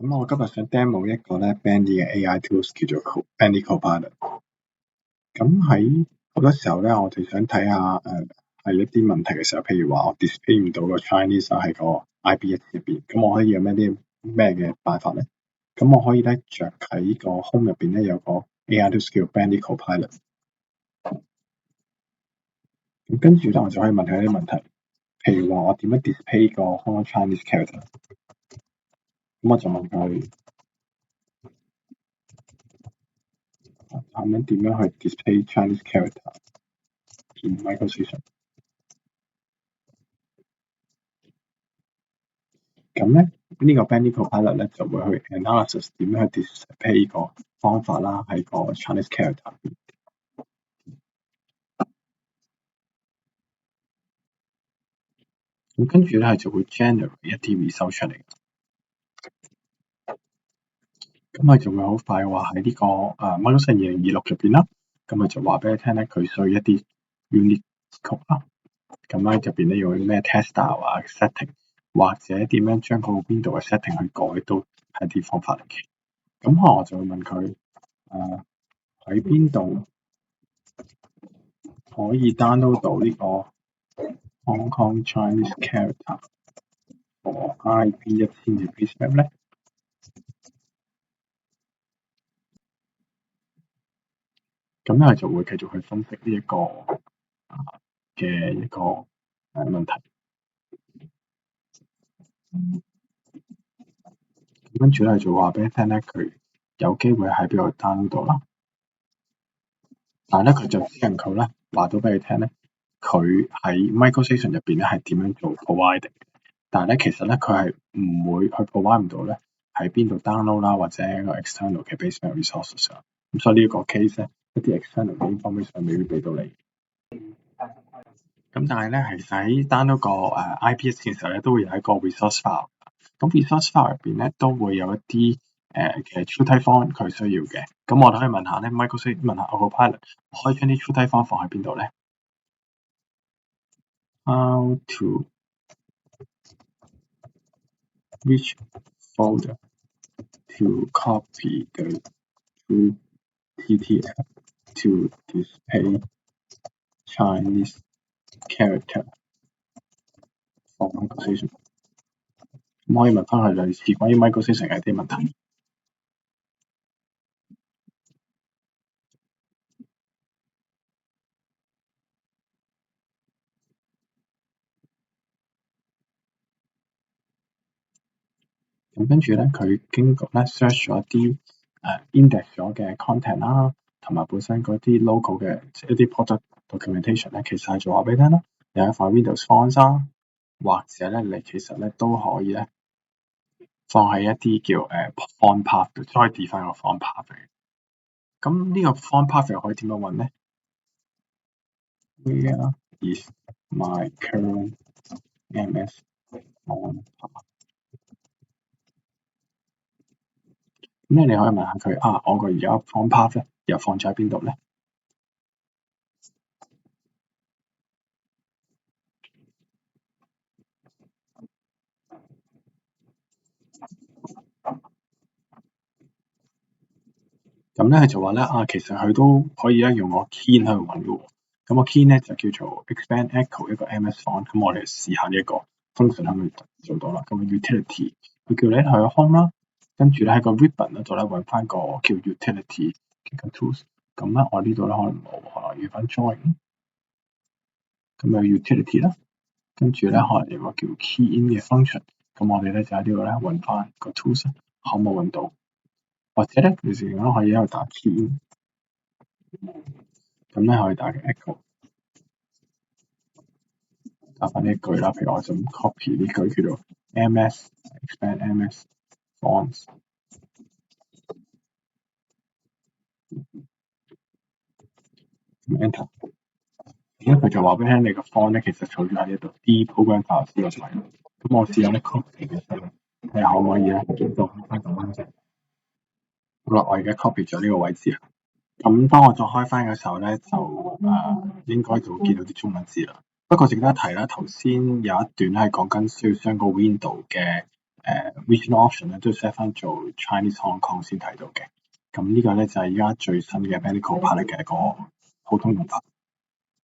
咁我今日想 demo 一個咧 Bendy 嘅 AI tools 叫做 Bendy Copilot。咁喺好多時候咧，我哋想睇下係一啲問題嘅時候，譬如話我 display 唔到個 Chinese 喺個 IPS 入邊，咁我可以有咩嘅辦法咧？咁我可以咧着喺個 Home 入邊咧有個 AI tools 叫 Bendy Copilot。咁跟住咧我就可以問佢一啲問題，譬如話我點樣 display 個 Hong Kong Chinese character？咁我就問佢。咁樣點樣去 display Chinese character in Microsoft？ 咁咧呢個 Bendy Copilot 咧就會去 analysis 點樣去 display 個方法啦，喺個 Chinese character 入邊。咁跟住咧就會 generate 一啲 result 出嚟。咁佢就會好快話喺呢個Microsoft 2026入邊啦。咁佢就話俾你聽咧，佢需要一啲 unique code 啦。咁咧入邊咧用啲咩 test style 啊 setting， 或者點樣將個 window 嘅 setting 去改都係啲方法嚟嘅。咁我就會問佢喺邊度可以 download 到呢個 Hong Kong Chinese character for IP1000 嘅 basement 咧？咁咧就會繼續去分析呢一個嘅一個問題。跟住咧就話俾你聽咧，佢有機會喺邊度 download 到啦。但係咧佢就只能夠咧話到俾你聽咧，佢喺 MicroStation 入邊咧係點樣做 providing。但係咧其實咧佢係唔會去 provide 唔到咧喺邊度 download 啦，或者一個 external 嘅 basement resources 啦。咁所以呢一個 case 咧，一啲 external 嘅 information 未必俾到你。咁但係咧，其實喺 download 個IPS 嘅時候咧，都會有一個 resource file。咁 resource file 入邊咧，都會有一啲嘅 true type font 佢需要嘅。咁我哋可以問下咧 Microsoft 問下 Copilot， 可以將啲 true type font 放喺邊度咧 ？How to which folder to copy the true TTF to display Chinese character for Microsoft？ 咁可以問翻佢類似關於 Microsoft 嘅一啲問題。咁跟住咧，佢經過咧 search 咗啲index 咗嘅 content 啦，同埋本身嗰啲 local 嘅一啲 product documentation 咧，其實係做話俾你聽啦。有一塊 Windows font 啦，或者咧你其實咧都可以咧放喺一啲叫font path 度，再 define 個 font path 嘅。咁呢個 font path 又可以點樣揾咧 ？Where is my current MS font path？咁咧，你可以問下佢我個而家 font path 咧又放咗喺邊度咧？咁咧佢就話咧其實佢都可以用個 key 去揾嘅喎。咁個 key 咧就叫做 expand echo 一個 MS font。咁我哋試下呢一個 function 係咪做到啦？咁 utility 佢叫你去 home 啦，跟住咧喺個 ribbon 嗰度咧揾翻個叫 utility 嘅 tools。咁咧我呢度咧可能冇，可能要翻 join。咁有 utility 啦，跟住咧可能有個叫 key in 嘅 function。咁我哋咧就喺呢度咧揾翻個 tools，可唔可以揾到？或者咧，其實我可以喺度打 key， 咁咧可以打嘅 echo， 打翻呢一句啦。譬如我就咁 copy 呢句叫做 ms expand ms fonts， 咁 enter。咁佢就話俾你聽，你個 font 咧其實儲咗喺呢度 D program files 呢個位。咁我試下咧 copy 嘅時候，睇下可唔可以咧做翻咁樣啫。好啦，我而家 copy 咗呢個位置啦。咁當我再開翻嘅時候咧，就應該就會見到啲中文字啦。不過值得一提啦，頭先有一段咧係講緊需要將個 window 嘅 regional option 咧都 set 翻做 Chinese Hong Kong 先睇到嘅。咁呢個咧就係而家最新嘅 Medical Pilot 嘅一個普通用法。